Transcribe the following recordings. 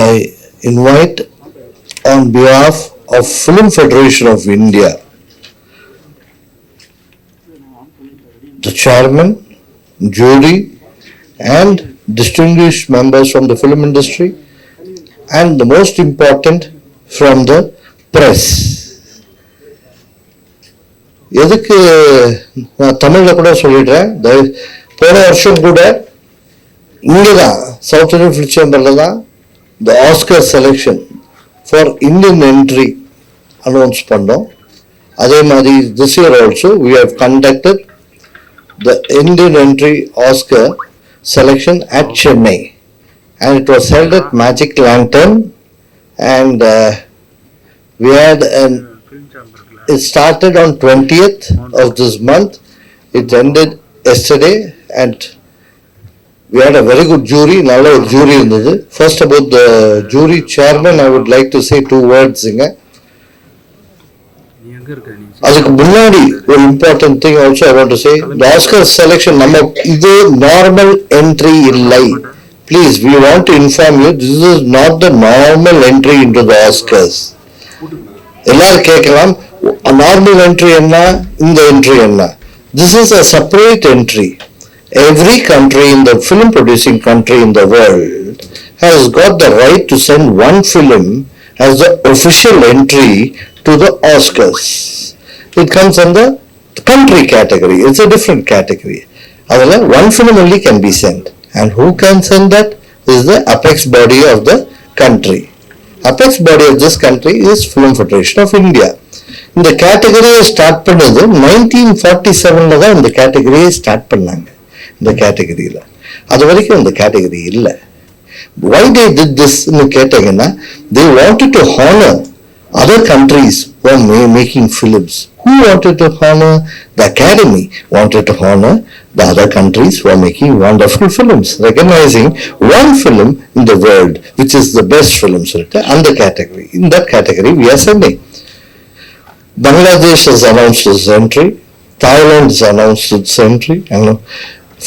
I invite on behalf of Film Federation of India, the chairman, jury, and distinguished members from the film industry, and the most important, from the press. எதுக்கு நான் தமிழில் கூட சொல்லிடுறேன். போன வருஷம் கூட இங்கே தான் சவுத் இந்தியன் ஃபிலிம் சேம்பரில் தான் the Oscar selection for Indian entry announce பண்ணோம். அதே மாதிரி this year also we have conducted the Indian entry Oscar selection at Chennai, and it was held at Magic Lantern, and we had it started on 20th of this month. It ended yesterday, and we had a very good jury. Nalla jury irundhathu. First, about the jury chairman, I would like to say two words inga. அதுக்கு முன்னாடி ஒரு important thing also I want to say, the Oscar selection நம்ம இது normal entry இல்லை. Please we want to inform you, this is not the normal entry into the Oscars. எல்லாரும் கேட்கலாம் normal entry என்ன, இந்த என்ட்ரி என்ன. This is a separate entry. Every country in the film producing country in the world has got the right to send one film as the official entry to the Oscars. It comes under the country category. It's a different category. Otherwise, one film only can be sent. And who can send that? Is the apex body of the country. Apex body of this country is Film Federation of India. இந்த கேட்டகரியை start பண்ணது 1947 தான் இந்த கேட்டகரியை start பண்ணாங்க. இந்த கேட்டகரியில் அது வரைக்கும் இந்த கேட்டகரி இல்லை. Why they did this ன்னு கேட்டீங்கன்னா, they wanted to honor other countries who are making films. Who wanted to honor? The Academy wanted to honor the other countries who are making wonderful films, recognizing one film in the world which is the best film under category. In that category we are sending. Bangladesh has announced its entry, Thailand has announced its entry, and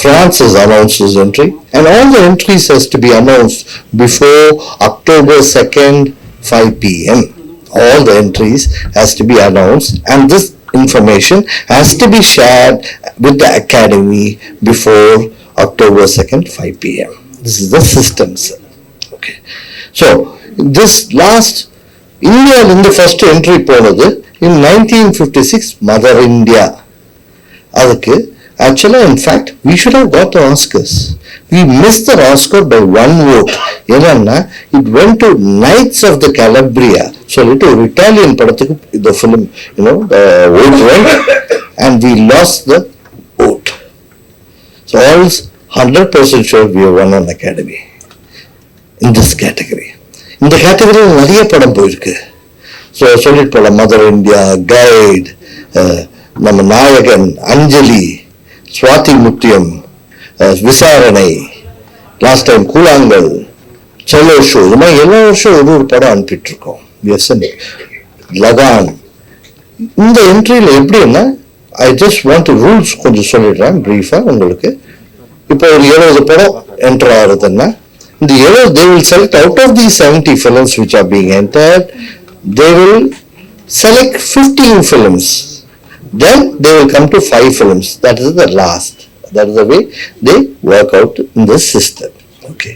France has announced its entry, and all the entries has to be announced before October 2nd, 5 p.m. All the entries has to be announced, and this information has to be shared with the Academy before October 2nd, 5 p.m. This is the system, sir. Okay. So, this last, India in the first entry ponadu in 1956, Mother India. Adukku, actually, in fact, we should have got the Oscars. We missed the Oscar by one vote. It went to Knights of the Calabria. So, little Italian padathukku the film, the vote went, and we lost the vote. So, all is 100% sure we have won an Academy in this category. In the category, நிறைய படம் போயிருக்கு. So சொல்லிட்டு போகலாம், mother India, guide, நம்ம நாயகன், அஞ்சலி, சுவாதி முத்தியம், விசாரணை, last time கூழாங்கல், Cello show, இது மாதிரி எல்லா வருஷம் ஒரு படம் அனுப்பிட்டு இருக்கோம். லகான். இந்த என்ட்ரியில் எப்படின்னா, ஐ ஜஸ்ட் வாண்ட் ரூல்ஸ் கொஞ்சம் சொல்லிடுறேன் ப்ரீஃபாக உங்களுக்கு. இப்போ ஒரு 70 படம் என்டர் ஆகுதுன்னா, இந்த 70 they will select out of these 70 films which are being entered, they will select 15 films. Then they will come to 5 films. That is the last. That is the way they work out in this system. Okay.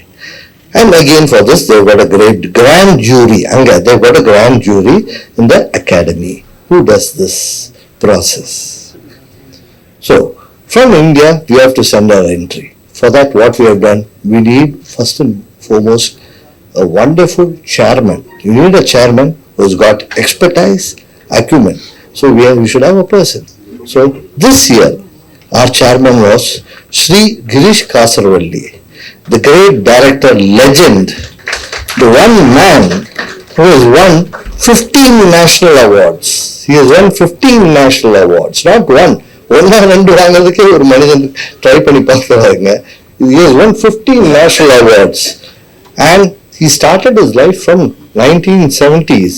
And again for this they've got a great grand jury. They've got a grand jury in the Academy who does this process. So from India we have to send our entry. For that what we have done, we need first and foremost a wonderful chairman. You need a chairman who's got expertise, acumen. So we should have a person. So this year our chairman was Sri Girish Kasarvalli, the great director legend, the one man who has won 15 national awards. He has won 15 national awards, not one. ஒன்னா ரெண்டு வாங்கிறதுக்கே ஒரு மனிதன் try பண்ணி பார்க்குறாங்க. He has won 15 national awards, and he started his life from 1970s.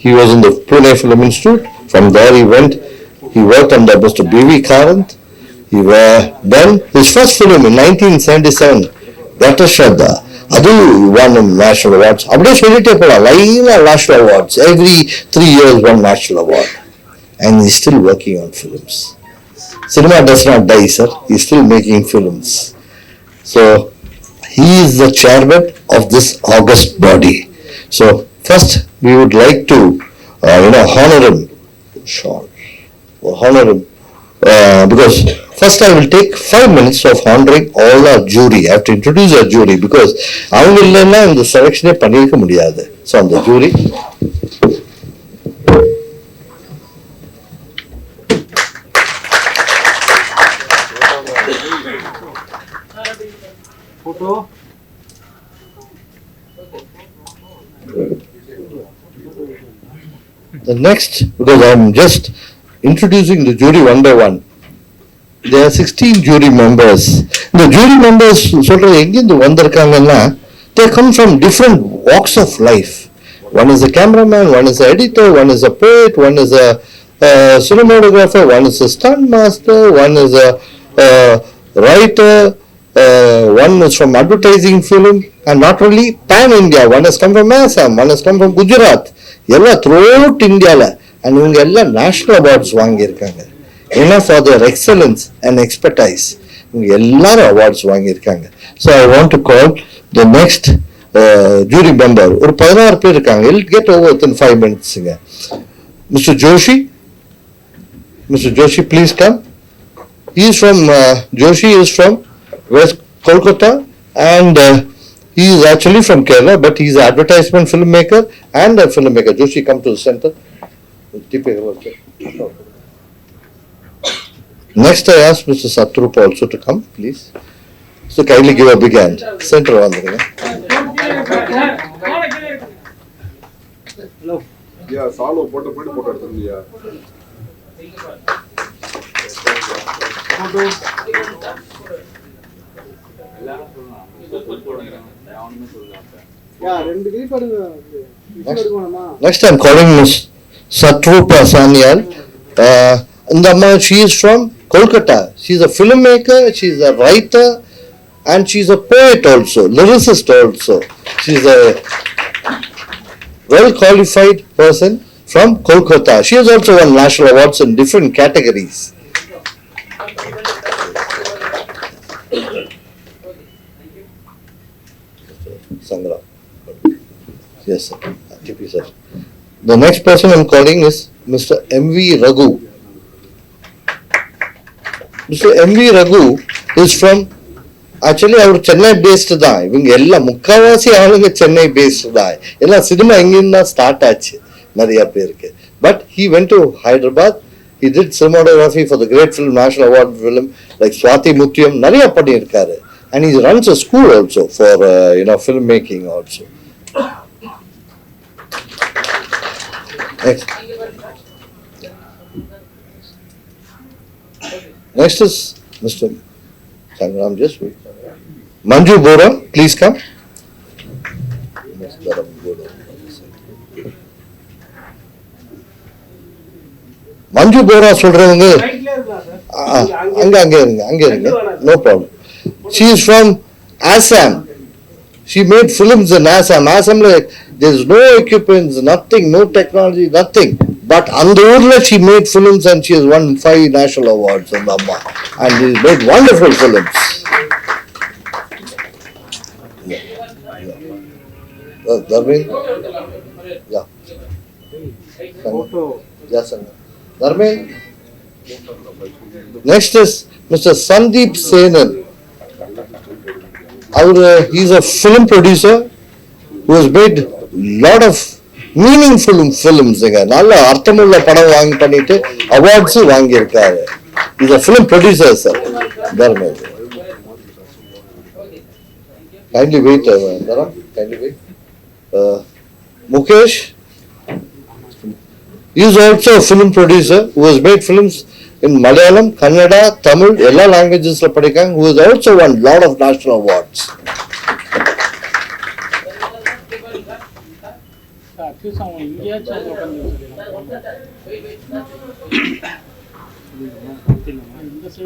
He was in the Pune Film Institute. From there he worked under Mr. B.V. Karanth. Then his first film in 1977 Gatashraddha, Adu won national awards. அப்படியே சொல்லிட்டே போலாம். லைனா national awards. Every 3 years one national award. And he's still working on films. Cinema does not die, sir. He's still making films. So he is the chairman of this august body. So first we would like to honor him. Sean, honor him because first I will take 5 minutes of honoring all our jury. I have to introduce our jury because அவங்க இல்லைன்னா இந்த செலெக்ஷனே பண்ணியிருக்க முடியாது. So on the jury. The next, because I am just introducing the jury one by one. There are 16 jury members. The jury members சொல்றது எங்கிருந்து வந்திருக்காங்கன்னா, they come from different walks of life. One is a cameraman, one is an editor, one is a poet, one is a cinematographer, one is a stunt master, one is a writer, one is from advertising film, and not only pan India, one has come from Assam, one has come from Gujarat. எல்லாம் throughout இந்தியாவில் and இவங்க எல்லாம் national awards வாங்கியிருக்காங்க. ஏன்னா for their excellence and expertise இவங்க எல்லாரும் awards வாங்கியிருக்காங்க. So I want to call the next jury member. ஒரு 16 பேர் இருக்காங்க. இல் கெட் ஓவர் வித்தின் 5 minutesங்க. Mister Joshi, mister Joshi please come. He is from Joshi is from West Kolkata and he is actually from Kerala, but he is an advertisement filmmaker and a filmmaker. Joshi, come to the center. Next, I ask Mr. Satrup also to come, please. So kindly give a big hand. Center on the Yeah, solo photo எடுத்துறியா? Next I'm calling Ms. Satrupa Sanyal. She is from Kolkata. She is a filmmaker, she is a writer and she is a poet also, lyricist also. She is a well qualified person from Kolkata. She has also won national awards in different categories. Sangra. Yes, sir. TP, sir. The next person I'm calling is Mr. M.V. Raghu. Mr. M.V. Raghu is from, actually அவர் Chennai based தான். இவங்க எல்லாம் முக்கால்வாசி ஆளுங்க Chennai based தான். எல்லாம் cinema எங்கிருந்து தான் ஸ்டார்ட் ஆச்சு நிறைய பேருக்கு. But he went to Hyderabad. He did cinematography for the great film, national award film like Swati Mutyam. நிறைய பண்ணியிருக்காரு. And he runs a school also for filmmaking also. Next is Mr. Sangram, just wait. Manju Bora, please come. Manju Bora சொல்றவங்க அங்க இருங்க. No problem. She is from Assam. She made films in Assam. Assam, there is no equipment, nothing, no technology, nothing. But on the urla she made films and she has won 5 national awards in Amma. And she made wonderful films. Dharmin? Yeah. Yes, sir. Dharmin? Next is Mr. Sandeep Senan. He is a film producer who has made lot of meaningful films. நல்ல அர்த்தமுள்ள படம் வாங்கி பண்ணிட்டு awards வாங்கி இருக்காரு. He is a film producer, sir. Kindly wait, kindly wait. Mukesh, he is also a film producer who has made films in Malayalam, Kannada, Tamil, எல்லா languagesல படிக்காங்க. Who has also won lot of national awards.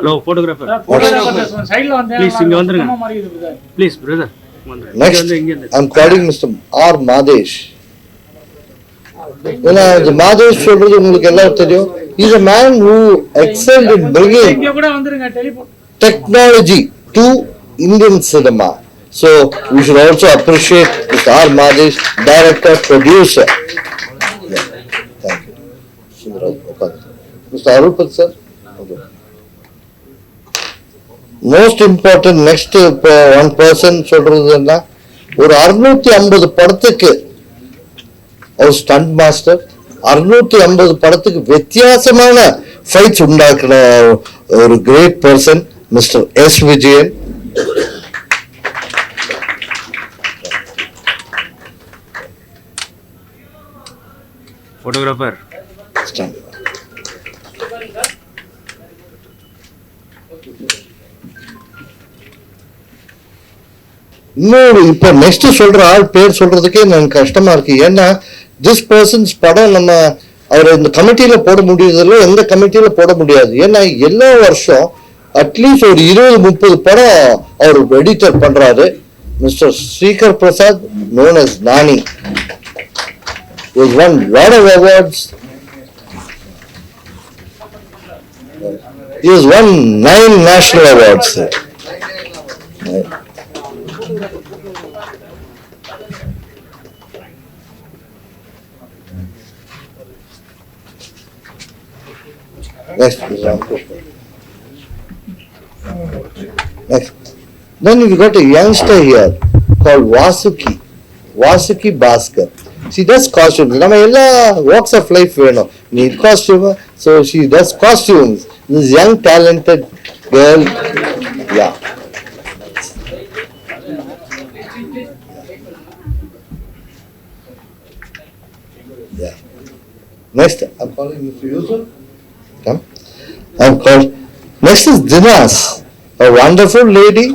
Hello photographer சைடுல வந்து please இங்க வந்துருங்க சும்மா மாதிரி இருக்குது brother. Please brother வந்துருங்க Next, இங்க இருந்து I'm calling Mr. R. Madesh. ஏன்னா இந்த மாதேஷ் சொல்றது உங்களுக்கு எல்லாம் தெரியும். He's a man who excelled in bringing இங்க கூட வந்துருங்க telephone technology to Indian cinema. So we should also appreciate Mr. R. Madesh, director, producer. Yeah. Thank you. Sundaraj, okay. Mr. Arupat sir. Okay. Most important next one person சொல்றதுன்னா ஒரு 650 படத்துக்கு ஒரு stunt master 650 படத்துக்கு வித்தியாசமான fights உண்டாக்குற ஒரு great person mister S Vijayan. Photographer Stand. இன்னொரு இப்ப நெக்ஸ்ட் சொல்ற ஆள் பேர் சொல்றதுக்கே எனக்கு கஷ்டமா இருக்கு. ஏன்னா திஸ் பர்சன்ஸ் படம் நம்ம அவர் இந்த கமிட்டியில போட முடியறதில்ல, எந்த கமிட்டியில போட முடியாது. ஏன்னா எல்லா வருஷம் அட்லீஸ்ட் ஒரு 20-30 படம் அவர் எடிட்டர் பண்றாரு. Mister Srikar Prasad known as Nani. He has won lot of awards. He has won 9 national awards. Next, Mr. Ramakrishna. Next. Then we got a youngster here called Vasuki. Vasuki Bhaskar. She does costumes. நம்ம எல்லா walks of life வேணும். Need costume, so she does costumes. This young talented girl, yeah. Yeah. Next, I'm calling Mr. Yusuf. Come. I'm called. Next is Dinas, a wonderful lady.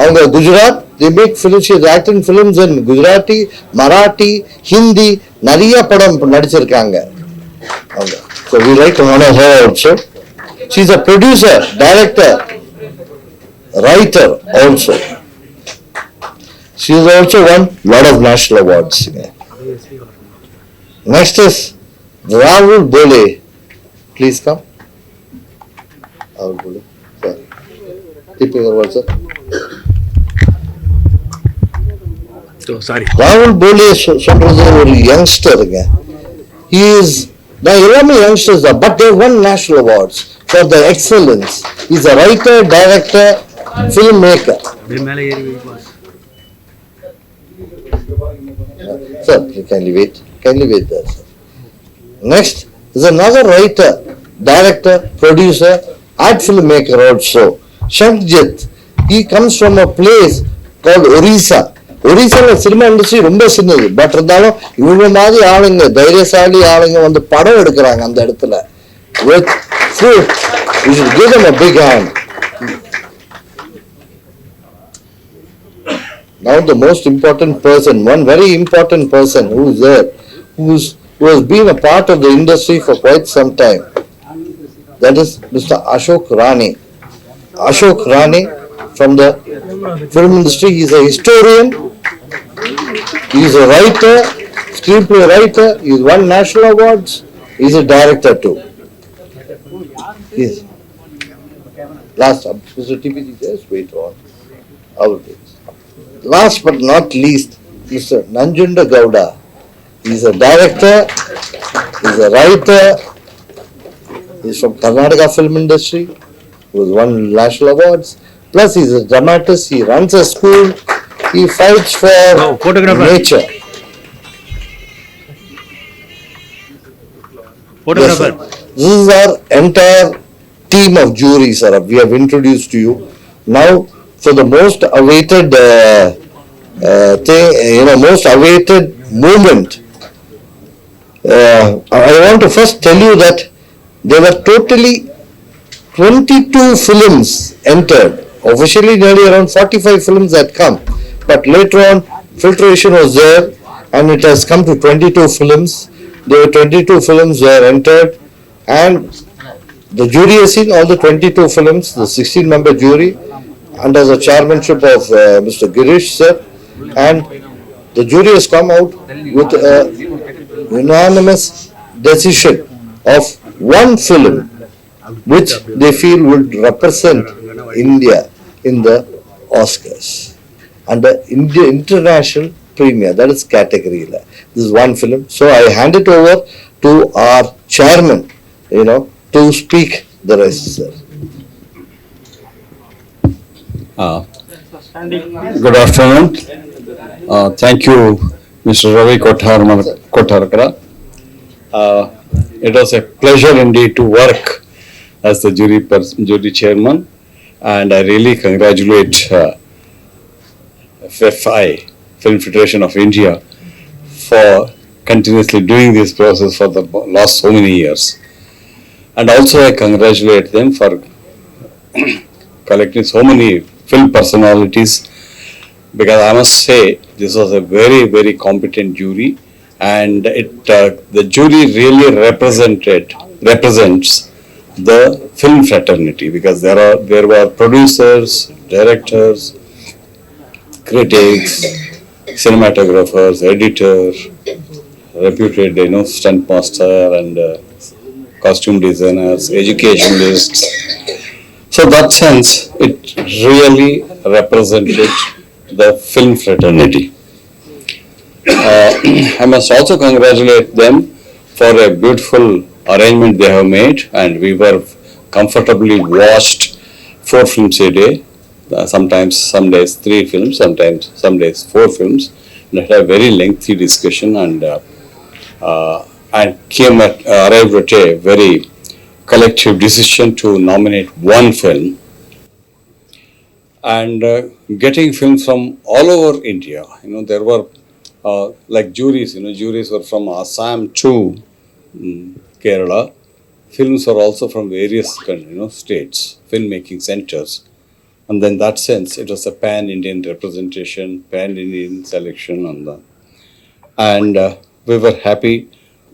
அவங்க Gujarat, they make films, she is acting films in Gujarati, Marathi, Hindi, நிறைய படம் நடிச்சிருக்காங்க அவங்க. So we like to honor her also. She is a producer, director, writer also. She has also won lot of national awards. Next is Rahul Bole. Please come. Rahul Bole. Sir. Keeping your word, sir. Sorry ராகுல் போலே சொல்றது ஒரு யங்ஸ்டருங்க. He is நான் எல்லாமே youngsters தான், but they won national awards for their excellence. He is a writer, director, filmmaker. அப்படியே மேலே ஏறி pass Sir, kindly wait there, sir. Next is another writer, director, producer, art filmmaker also, Shankjit. He comes from a place called Orissa. ஒரிசால cinema industry ரொம்ப சின்னது, but இருந்தாலும் இவங்க மாதிரி ஆளுங்க, தைரியசாலி ஆளுங்க வந்து படம் எடுக்கிறாங்க அந்த இடத்துல. With fruit, we should give them a big hand. Now the most important person, one very important person who is there, who has been a part of the industry for quite some time. That is Mr. Ashok Rane. Ashok Rane from the film industry. He is a historian. He is a writer, screenplay writer. He has won national awards. He is a director too. Yes. Last, Mr. TPG, just wait on. I will wait. Last but not least, Mr. Nanjunda Gowda. He is a director. He is a writer. He is from Karnataka film industry. He has won national awards. Plus, he is a dramatist. He runs a school. He fights for photographer. nature. Photographer. Yes, sir. This is our entire team of jury, sir. We have introduced to you. Now, for the most awaited thing, most awaited moment, I want to first tell you that there were totally 22 films entered. Officially, nearly around 45 films had come. But later on, filtration was there and it has come to 22 films. There were 22 films were entered and The jury has seen all the 22 films, the 16-member jury, under the chairmanship of Mr. Girish sir, and the jury has come out with a unanimous decision of one film which they feel would represent India in the Oscars under India International Premier, that is category. This is one film. So I hand it over to our chairman, to speak the rest, sir. Good afternoon. Thank you, Mr. Ravi Kottarakara. It was a pleasure indeed to work as the jury chairman, and I really congratulate FFI, Film Federation of India, for continuously doing this process for the last so many years. And also I congratulate them for collecting so many film personalities, because I must say this was a very, very competent jury, and the jury really represents the film fraternity, because there were producers, directors, critics, cinematographers, editors, reputed stunt master and costume designers, educationalists. So that sense, it really represented the film fraternity. I must also congratulate them for a beautiful arrangement they have made, and we were comfortably watched 4 films a day, sometimes some days 3 films, sometimes some days 4 films, and had a very lengthy discussion, and arrived at a very collective decision to nominate one film. And getting films from all over India, there were like juries, juries were from Assam to Kerala. Films are also from various states, filmmaking centers. And then in that sense, it was a pan-Indian representation, pan-Indian selection on that. And we were happy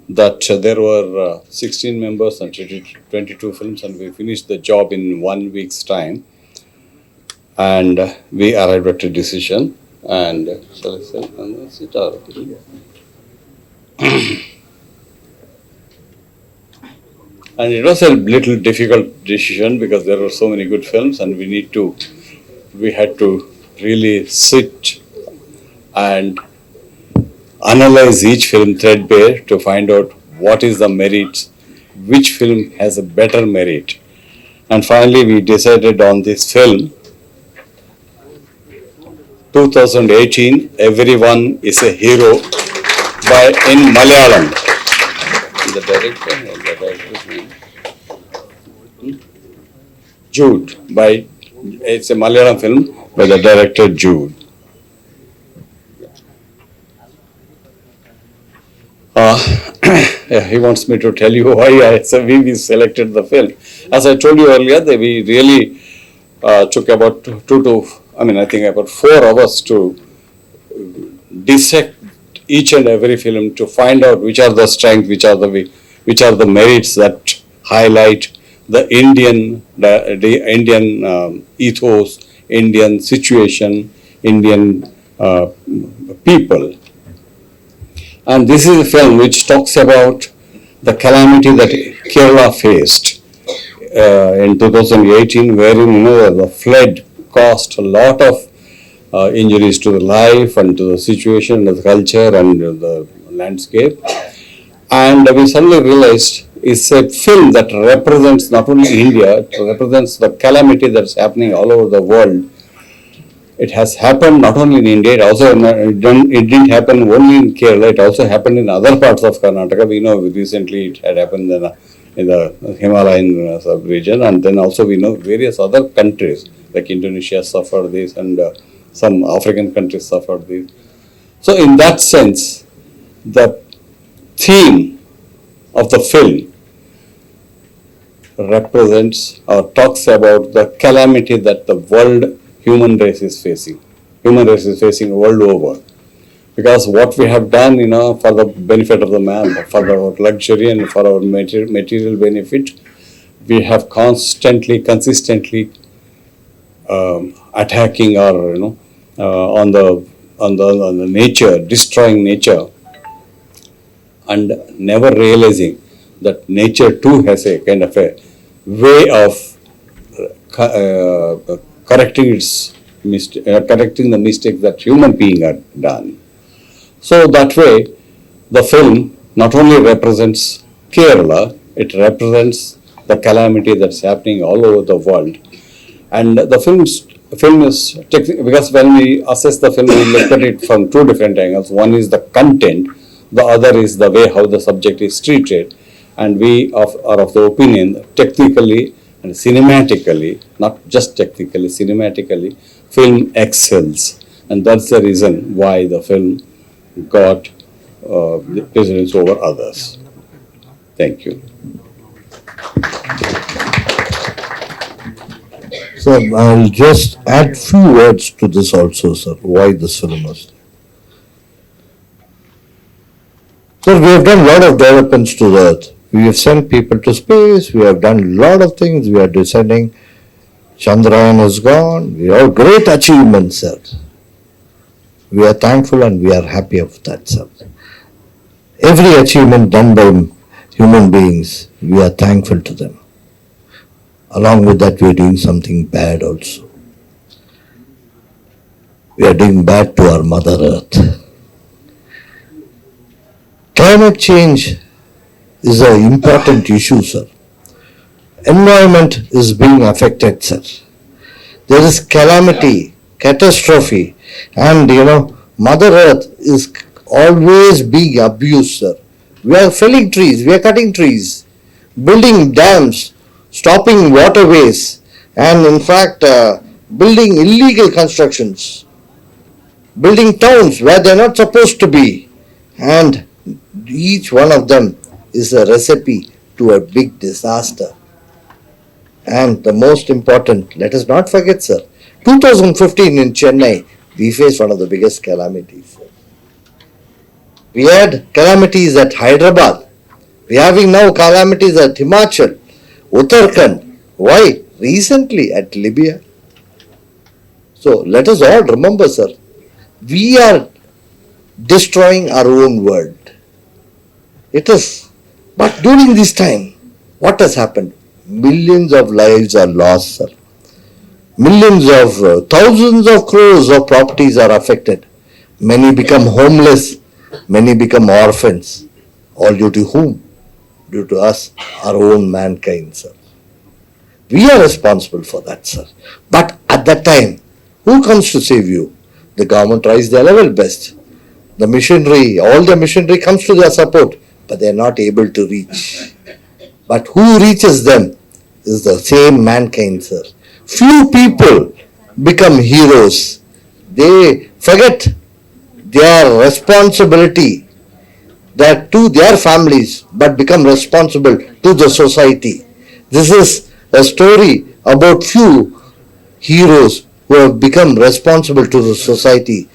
that there were 16 members and 22 films, and we finished the job in 1 week's time. And we arrived at a decision. And shall I say, that's it, or? And it was a little difficult decision because there were so many good films, and we had to really sit and analyze each film threadbare to find out what is the merits, which film has a better merit. And finally we decided on this film, 2018, Everyone is a Hero, in Malayalam. The director's name? Jude, it's a Malayalam film by the director Jude. He wants me to tell you why we selected the film. As I told you earlier, we really took about I think about 4 hours to dissect each and every film to find out which are the strengths, which are the merits that highlight the Indian ethos, Indian situation, Indian people. And this is a film which talks about the calamity that Kerala faced in 2018, wherein the flood caused a lot of injuries to the life and to the situation, the culture and the landscape. And we suddenly realized it's a film that represents not only India, it represents the calamity that's happening all over the world. It has happened not only in India, it didn't happen only in Kerala, it also happened in other parts of Karnataka. We know recently it had happened in the Himalayan sub-region, and then also we know various other countries like Indonesia suffered this, and some African countries suffered this. So in that sense, the theme of the film represents or talks about the calamity that the human race is facing world over. Because what we have done, for the benefit of the man, for our luxury and for our material benefit, we have consistently attacking or on the nature, destroying nature, and never realizing that nature too has a kind of a way of correcting correcting the mistakes that human being had done. So that way, the film not only represents Kerala, it represents the calamity that's happening all over the world. And the film is because when we assess the film, we look at it from two different angles. One is the content, the other is the way how the subject is treated. And we are of the opinion that technically and cinematically, not just technically, cinematically, film excels. And that's the reason why the film got the precedence over others. Thank you. Sir, I'll just add few words to this also, sir, why this film was there. Sir, we have done a lot of developments to the earth. We have sent people to space, we have done a lot of things, we are descending. Chandrayaan is gone, we have great achievements, sir. We are thankful and we are happy of that, sir. Every achievement done by human beings, we are thankful to them. Along with that, we are doing something bad also. We are doing bad to our Mother Earth. Climate change is an important issue, sir. Environment is being affected, sir. There is calamity, catastrophe, and Mother Earth is always being abused, sir. We are felling trees, we are cutting trees, building dams, stopping waterways, and in fact, building illegal constructions, building towns where they are not supposed to be, and each one of them is a recipe to a big disaster. And the most important, let us not forget, sir, 2015 in Chennai, we faced one of the biggest calamities. We had calamities at Hyderabad. We are having now calamities at Himachal, Uttarakhand. Why? Recently at Libya. So let us all remember, sir, we are destroying our own world. It is. But during this time, what has happened? Millions of lives are lost, sir. Thousands of crores of properties are affected. Many become homeless. Many become orphans. All due to whom? Due to us, our own mankind, sir. We are responsible for that, sir. But at that time, who comes to save you? The government tries their level best. The machinery, all the machinery comes to their support, but they are not able to reach. But who reaches them is the same mankind, sir. Few people become heroes. They forget their responsibility that to their families, but become responsible to the society. This is a story about few heroes who have become responsible to the society,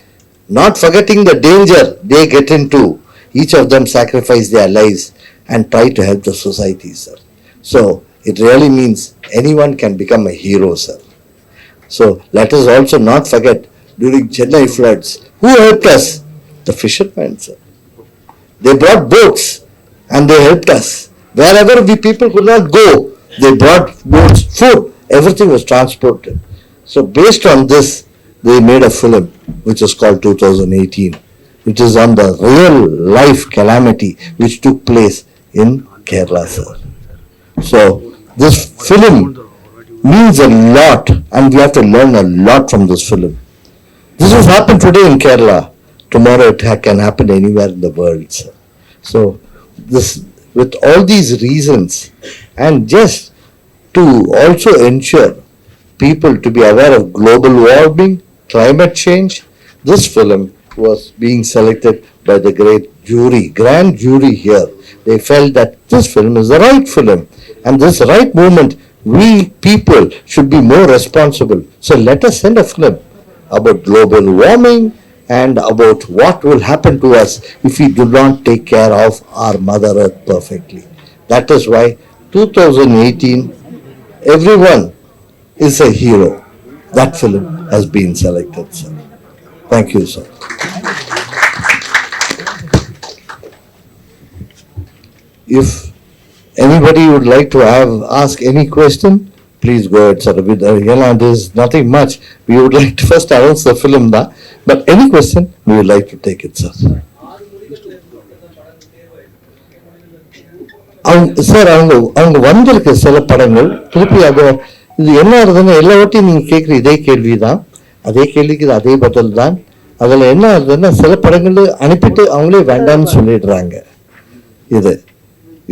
not forgetting the danger they get into. Each of them sacrifice their lives and try to help the society, sir. So it really means anyone can become a hero, sir. So let us also not forget during Chennai floods, who helped us? The fishermen, sir. They brought boats and they helped us. Wherever we people could not go, they brought boats, food, everything was transported. So based on this, they made a film which is called 2018. It is on the real life calamity which took place in Kerala, sir. So this film means a lot and we have to learn a lot from this film. This has happened today in Kerala. Tomorrow it can happen anywhere in the world, sir. So this, with all these reasons, and just to also ensure people to be aware of global warming, climate change, this film was being selected by the grand jury here. They felt that this film is the right film, and this right movement, we people should be more responsible. So let us send a film about global warming and about what will happen to us if we do not take care of our Mother Earth perfectly. That is why 2018 everyone is a hero. That film has been selected, sir. Thank you, sir. If anybody would like to ask any question, please go ahead, sir. There's nothing much. We would like to first announce the film, but any question, we would like to take it, sir. Sir அவங்க வந்திருக்கு சில படங்கள் திருப்பி அது இது என்ன ஆகுதுன்னு எல்லா வாட்டியும் நீங்க கேட்குற இதே கேள்விதான், அதே கேள்விக்கு அதே பதில் தான். அதுல என்ன ஆகுதுன்னா சில படங்கள் அனுப்பிட்டு அவங்களே வேண்டாம்னு சொல்லிடுறாங்க. இது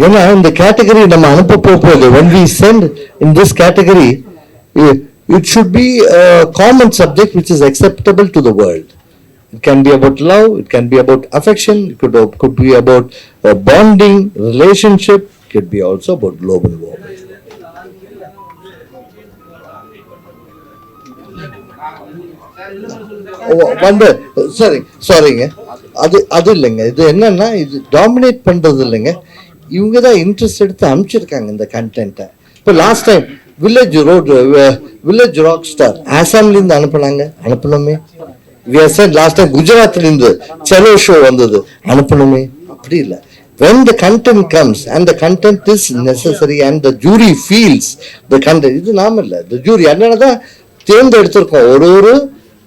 ஏன்னா இந்த கேட்டகரி நம்ம அனுப்ப போகுது. when we send in this category, it should be a common subject which is acceptable to the world. It can be about love, it can be about affection, it could be about bonding, relationship, it could be also about global warming. சாரிங்க, அது இல்லைங்க. இது என்னன்னா இது dominate பண்றது இல்லைங்க. இவங்க தான் இன்ட்ரெஸ்ட் எடுத்து அனுப்பிச்சிருக்காங்க இந்த கண்டென்ட்டை. இப்போ last time village rock star ஆசாம்லேருந்து அனுப்பணுமே. லாஸ்ட் டைம் குஜராத்ல இருந்து செலோ ஷோ வந்தது, அனுப்பணுமே. அப்படி இல்லை. when the content comes and the content is necessary and the jury feels the content, இது நாம இல்லை, the jury அதனாலதான் தேர்ந்தெடுத்திருக்கோம். ஒரு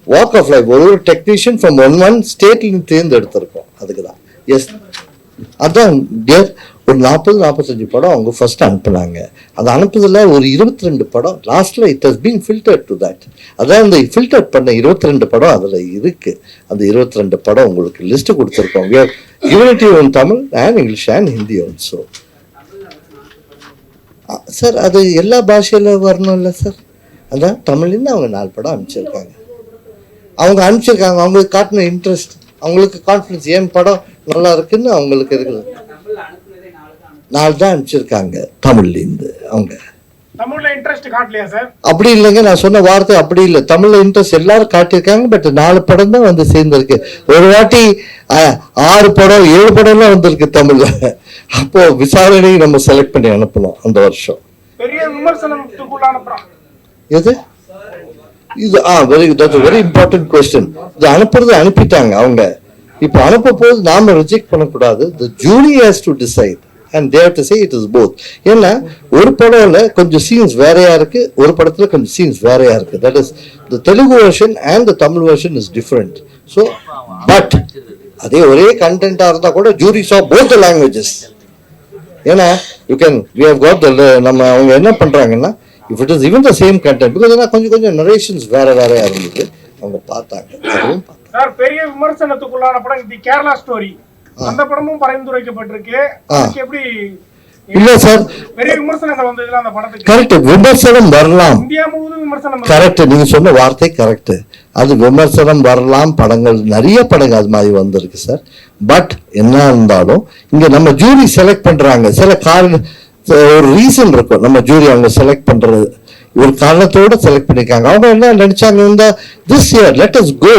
வாக் ஆஃப் லைஃப் ஒரு டெக்னீஷியன் ஃப்ரம் ஒன் ஸ்டேட்ல தேர்ந்தெடுத்திருக்கோம். அதுக்குதான். எஸ், அதான் ஒரு 40-45 படம் அவங்க ஃபர்ஸ்ட் அனுப்புனாங்க. அது அனுப்புதில் ஒரு 22 படம் லாஸ்ட்ல it has been filtered to that. அதான் இந்த ஃபில்டர் பண்ண 22 படம் அதில் இருக்கு. அந்த 22 படம் உங்களுக்கு லிஸ்ட் கொடுத்துருக்கோம். we have given it to you in Tamil and English and Hindi also. Sir அது எல்லா பாஷையில வரணும் இல்லை சார். அதான் தமிழ்லேருந்து அவங்க 4 படம் அனுப்பிச்சிருக்காங்க. அவங்களுக்கு காட்டின இன்ட்ரெஸ்ட், அவங்களுக்கு கான்ஃபிடன்ஸ், ஏன் படம் நல்லா இருக்குன்னு அவங்களுக்கு இருக்குது. 4 தான் அனுப்பிச்சிருக்காங்க தமிழ்லேருந்து. அவங்க தமிழ்ல இன்ட்ரெஸ்ட் காட்டலையா சார்? அப்படி இல்லைங்க, நான் சொன்ன வார்த்தை அப்படி இல்லை. தமிழ்ல இன்ட்ரெஸ்ட் எல்லாரும் காட்டியிருக்காங்க, பட் 4 படம் தான் வந்து சேர்ந்துருக்கு. ஒரு வாட்டி 6 படம் 7 படம்லாம் வந்திருக்கு தமிழ்ல. அப்போ விசாரணை நம்ம செலக்ட் பண்ணி அனுப்பணும் அந்த வருஷம். பெரிய விமர்சனத்துக்குள்ளான படம் எது இது? Very important question. இது அனுப்பிட்டாங்க அவங்க. இப்போ அனுப்ப போது நாம ரிஜெக்ட் பண்ணக்கூடாது. the jury has to decide and they have to say it is both. ஏன்னா ஒரு படம்ல கொஞ்சம் சீன்ஸ் வேறையா இருக்கு, ஒரு படத்துல கொஞ்சம் சீன்ஸ் வேறையா இருக்கு. that is the Telugu version and the Tamil version is different. so but அதே ஒரே கண்டென்ட்டா இருந்தா கூட jury saw both the languages. ஏன்னா we have got நம்ம அவங்க என்ன பண்றாங்கன்னா if it is even the same content, because கொஞ்சம் நரேஷன்ஸ் வேறையா இருந்தது, அவங்க பார்த்தாங்க. அதுவும் சார் பெரிய விமர்சனத்துக்குள்ளான படம் தி கேரளா ஸ்டோரி, அந்த படமும் பரிந்துரைக்கப்பட்டிருக்கு. அதுக்கு எப்படி இல்ல சார் பெரிய விமர்சனங்கள் வந்ததுல அந்த படத்துக்கு? கரெக்ட், விமர்சனம் வரலாம். இந்தியா முழுவதும் விமர்சனம். கரெக்ட், நீங்க சொன்ன வார்த்தை கரெக்ட். அது விமர்சனம் வரலாம். படங்கள் நிறைய படங்கள் அது மாதிரி வந்திருக்கு சார். பட் என்ன இருந்தாலும் இங்க நம்ம ஜூரி செலக்ட் பண்றாங்க. சில ஒரு ரீசன் இருக்கும் நம்ம ஜூரி அவங்க செலக்ட் பண்றது. ஒரு காரணத்தோட செலக்ட் பண்ணிருக்காங்க. அவங்க என்ன நினைச்சாங்க, இந்த this year let us go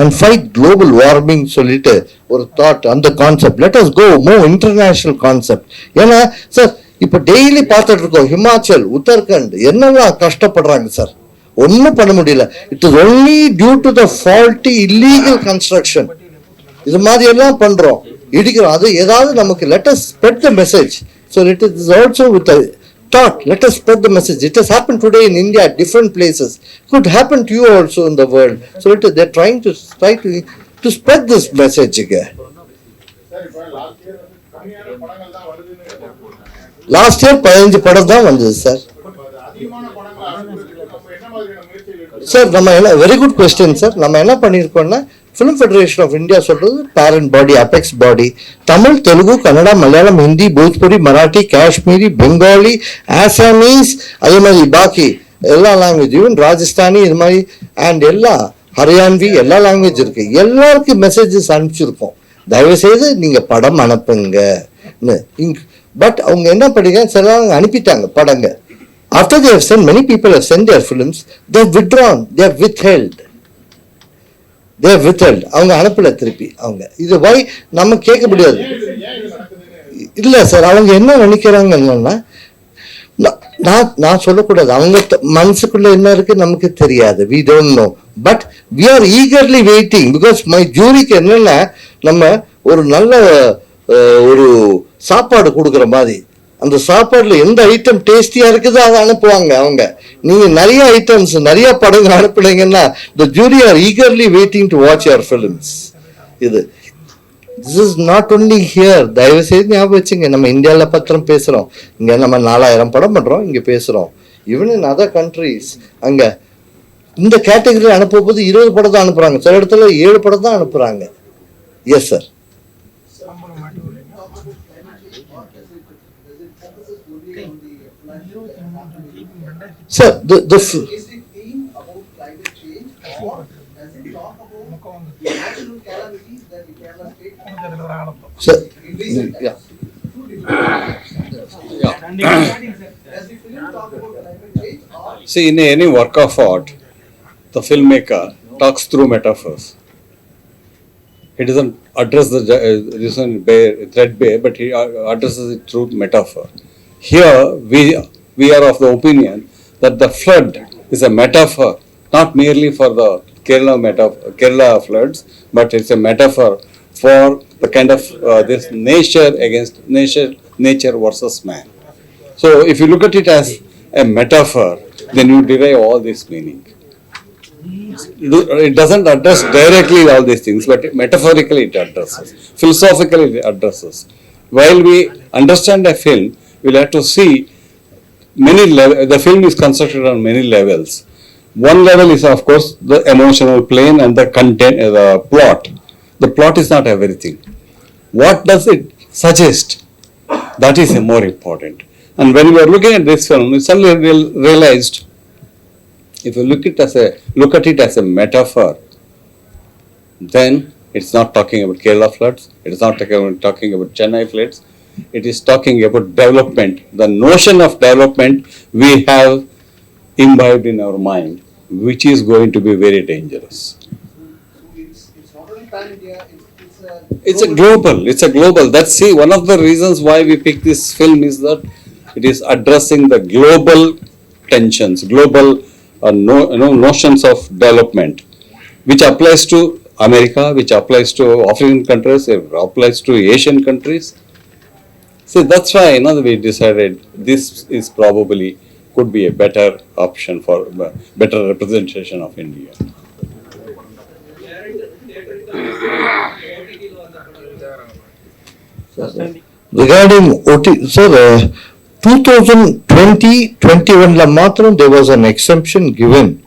and fight global warming சொல்லிட்டு ஒரு தாட், அந்த concept let us go more international concept. ஏன்னா சார் இப்போ டெய்லி பார்த்துட்டு இருக்கோம் ஹிமாச்சல், உத்தரகண்ட் என்னெல்லாம் கஷ்டப்படுறாங்க சார். ஒன்றும் பண்ண முடியல. It is only due to the faulty illegal construction. இது மாதிரி எல்லாம் பண்றோம், இடிக்கிறோம். அது ஏதாவது நமக்கு let us spread the message. so it is also with a thought, let us spread the message. It has happened today in India at different places. Could happen to you also in the world. So they're trying to spread this message again. Last year 15 படம் தான் வந்தது sir. Sir நம்ம என்ன very good question sir. நம்ம என்ன பண்ணியிருக்கோம்னா film federation of India சொல்றது parent பாடி, apex பாடி. தமிழ், தெலுங்கு, கன்னடா, மலையாளம், ஹிந்தி, போஜ்புரி, மராட்டி, காஷ்மீரி, பெங்காலி, ஆசாமீஸ், அதே மாதிரி பாக்கி எல்லா லாங்குவேஜ், ஈவன் ராஜஸ்தானி இது மாதிரி அண்ட் எல்லா ஹரியான்வி எல்லா லாங்குவேஜ் இருக்கு. எல்லாருக்கும் மெசேஜஸ் அனுப்பிச்சிருக்கோம். தயவு செய்து நீங்க படம் அனுப்புங்க. பட் அவங்க என்ன பண்ணிக்க, சில அனுப்பிட்டாங்க படங்க. After they have sent, many people have sent their films, they have withdrawn, they have withheld. அவங்க அனுப்பல திருப்பி. அவங்க இது வை நம்ம கேட்க முடியாது. இல்ல சார், அவங்க என்ன நினைக்கிறாங்கன்னா நான் சொல்லக்கூடாது, அவங்க மனசுக்குள்ள என்ன இருக்கு நமக்கு தெரியாது, we don't know, but we are eagerly waiting because my ஜூரிக்கு என்னன்னா நம்ம ஒரு நல்ல ஒரு சாப்பாடு கொடுக்குற மாதிரி, அந்த சாப்பாடுல எந்த ஐட்டம் டேஸ்டியா இருக்குதோ அதை அனுப்புவாங்க அவங்க. நீங்க நிறைய ஐட்டம்ஸ் நிறைய படங்கள் அனுப்புனீங்கன்னா the jury are eagerly waiting to watch your films. இது this is not only here, தயவு செய்து ஞாபகம் வச்சுங்க, நம்ம இந்தியாவில் பத்திரம் பேசுறோம், இங்க நம்ம 4000 படம் பண்றோம், இங்க பேசுறோம், ஈவன் இன் அதர் கண்ட்ரீஸ் அங்க இந்த கேட்டகரி அனுப்பும்போது 20 படம் தான் அனுப்புறாங்க, சில இடத்துல 7 படம் தான் அனுப்புறாங்க. Yes sir. Sir, the Is it aimed about climate change or does it talk about natural calamities that the Kerala state sir, in recent yeah. times? Does the film talk about climate change or See, in any work of art, the filmmaker talks through metaphors. He doesn't address this one threadbare, but he addresses it through metaphor. Here, we are of the opinion that the flood is a metaphor, not merely for the Kerala floods, but it's a metaphor for the kind of this nature against nature versus man. So, if you look at it as a metaphor, then you derive all this meaning. It doesn't address directly all these things, but metaphorically it addresses, philosophically it addresses. While we understand a film, we'll have to see the film is constructed on many levels. One level is of course the emotional plane and the content, the plot. The plot is not everything. What does it suggest? That is more important. And when we are looking at this film, we suddenly realized, if you look at it as a metaphor, then it's not talking about Kerala floods. It is not talking about Chennai floods. It is talking about development. The notion of development we have imbibed in our mind, which is going to be very dangerous. it's not only pan India, It's a global. That's one of the reasons why we picked this film is that it is addressing the global tensions, global notions of development, which applies to America, which applies to African countries, it applies to Asian countries. So that's why we decided this is probably could be a better option for better representation of India. Regarding OT, sir, 2020-21 matram there was an exemption given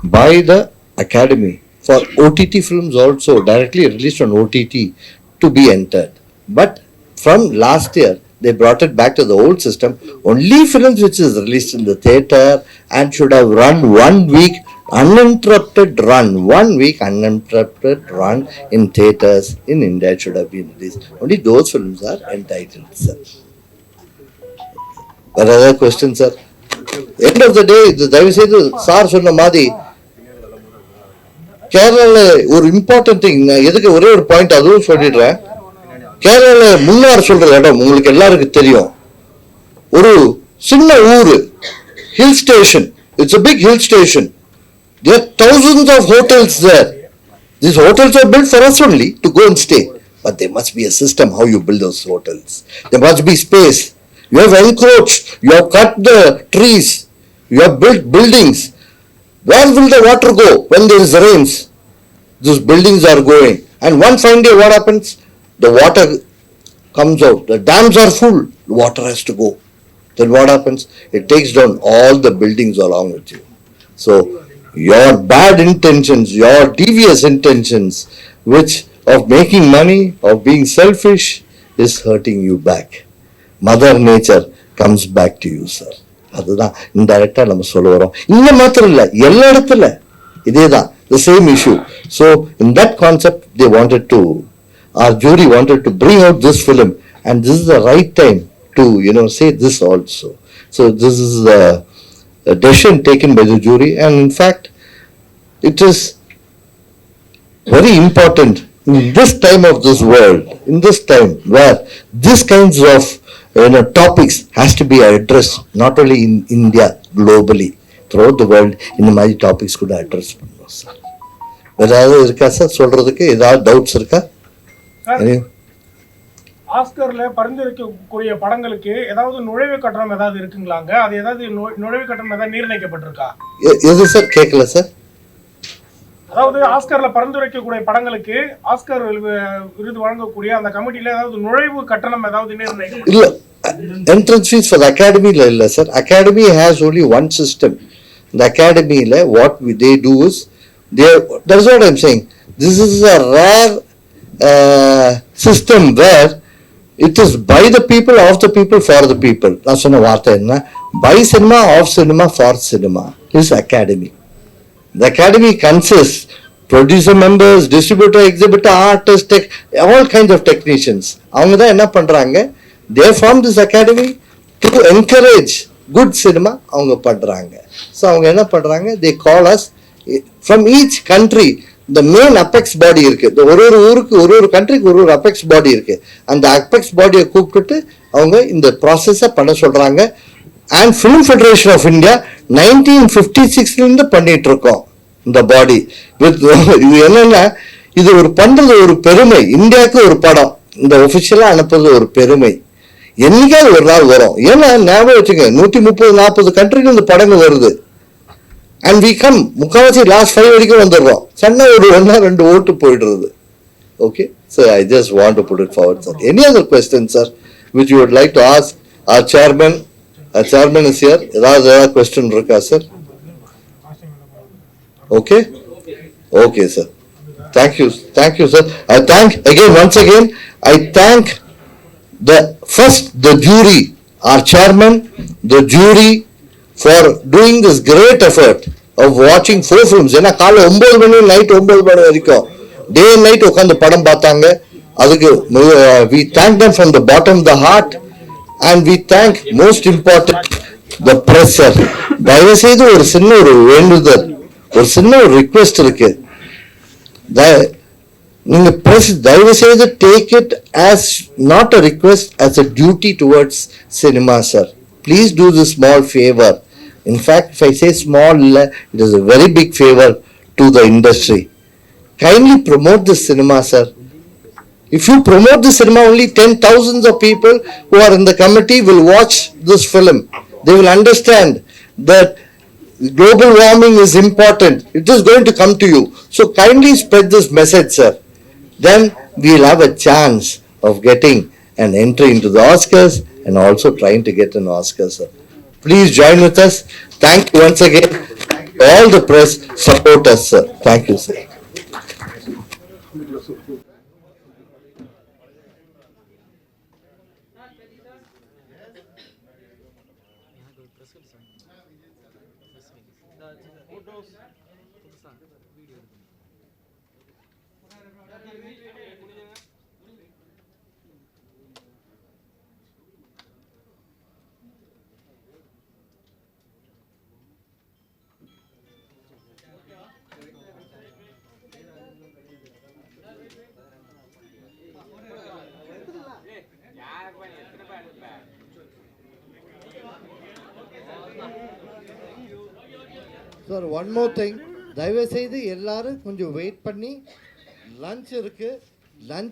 by the Academy for OTT films also directly released on OTT to be entered. But from last year, they brought it back to the old system. Only films which is released in the theatre and should have run 1 week uninterrupted run, 1 week uninterrupted run in theatres in India should have been released. Only those films are entitled, sir. What other question, sir? End of the day, தயவு செய்து sir சொன்ன மாதிரி கேரளால ஒரு important thing, எதுக்கு ஒரே ஒரு point அதுவும் சொல்லிடுறேன். கேரளால முன்னார் சொல்ற இடம் உங்களுக்கு எல்லாருக்கும் தெரியும். ஒரு சின்ன ஊரு, hill station, it's a big hill station. There are thousands of hotels there. These hotels are built for us only to go and stay. But there must be a system how you build those hotels. There must be space. You have encroached, you have cut the trees, you have built buildings. Where will the water go when there is rains? Those buildings are going. And one fine day what happens? The water comes out. The dams are full. The water has to go. Then what happens? It takes down all the buildings along with you. So your bad intentions, your devious intentions, which of making money, of being selfish, is hurting you back. Mother nature comes back to you, sir. அதுதான் இன்டைரக்டா நம்ம சொல்ல வரோம். இங்க மாத்திரம் இல்ல, எல்லா இடத்துல இதேதான், the same issue. So in that concept they wanted to, our jury wanted to bring out this film, and this is the right time to say this also. So this is a decision taken by the jury, and in fact it is very important in this time of this world, in this time where these kinds of topics has to be addressed not only in India, globally, throughout the world. இந்த மாதிரி topics கூட address பண்ணுவோம் sir. ஏதாவது இருக்கா sir சொல்றதுக்கு? ஏதாவது doubts இருக்கா? ஆஸ்கர்ல பரிந்துரைக்கக்கூடிய படங்களுக்கு ஏதாவது நுழைவு கட்டணம் ஏதாவது இருக்குங்களாங்க? அது ஏதாவது நுழைவு கட்டணம் ஏதாவது நிர்ணயிக்கப்பட்டிருக்கா? எது சார்? கேட்கல சார். அதாவது ஆஸ்கர்ல பரிந்துரைக்கக்கூடிய படங்களுக்கு ஆஸ்கர் விருது வழங்கக்கூடிய அந்த கமிட்டில ஏதாவது நுழைவு கட்டணம் ஏதாவது நிர்ணயிக்கப்பட்டிருக்கா? இல்ல, entrance fees for the academy இல்ல sir. Academy has only one system. The academy what they do is that's what I'm saying. This is a rare system where it is by the people, of the people, for the people. நான் சொன்ன வார்த்தை என்ன? By cinema, of cinema, for cinema is academy. The academy consists producer members, distributor, exhibitor, artist, all kinds of technicians. அவங்க தான் என்ன பண்றாங்க? They form this academy to encourage good cinema. அவங்க பண்றாங்க. So அவங்க என்ன பண்றாங்க? They call us from each country. The main apex body இருக்கு. ஒரு ஊருக்கு ஒரு கண்ட்ரிக்கு ஒரு apex body இருக்கு. அந்த apex bodyயை கூப்பிட்டு அவங்க இந்த ப்ராசஸை பண்ண சொல்றாங்க. And Film Federation of India 1956 இருந்து பண்ணிட்டு இருக்கோம் இந்த பாடி. இது என்னன்னா, இது ஒரு பண்றது ஒரு பெருமை. இந்தியாவுக்கு ஒரு படம் இந்த ஒபிஷியலா அனுப்புறது ஒரு பெருமை. என்னைக்காவது ஒரு நாள் வரும். ஏன்னா ஞாபகம் வச்சுங்க, 130-140 கண்ட்ரில இந்த படங்கள் வருது. அண்ட் வி கம் முக்கால்வாசி லாஸ்ட் 5 வரைக்கும் வந்துடுறோம். சன்னா ஒரு 1-2 ஓட்டு போயிடுறது. Okay, so I just want to put it forward sir. Any other question sir which you would like to ask or chairman? Chairman is here. ஏதாவது கொஸ்டின் இருக்கா sir? Okay, okay sir. Thank you sir. I thank again, once again, I thank the jury, our chairman, the jury, for doing this great effort of watching 4 films. ஏன்னா காலை 9 மணி night 9 மணி வரைக்கும் day and night உட்காந்து படம் பார்த்தாங்க. அதுக்கு we thank them from the bottom of the heart, and we thank most important the press sir. தயவு செய்து ஒரு சின்ன ஒரு வேண்டுதல், ஒரு சின்ன ஒரு ரிக்வெஸ்ட் இருக்கு. நீங்க பிரஸ் தயவு செய்து take it as not a request, as a duty towards cinema sir. Please do the small favour. In fact if I say small, it is a very big favour to the industry. Kindly promote the cinema sir. If you promote the cinema, only 10,000s of people who are in the committee will watch this film. They will understand that global warming is important. It is going to come to you. So kindly spread this message, sir. Then we will have a chance of getting an entry into the Oscars and also trying to get an Oscar, sir. Please join with us. Thank you once again. All the press support us, sir. Thank you, sir. Sir, one more thing, தயவுசெய்து எல்லாரும் கொஞ்சம் wait பண்ணி, lunch இருக்கு, lunch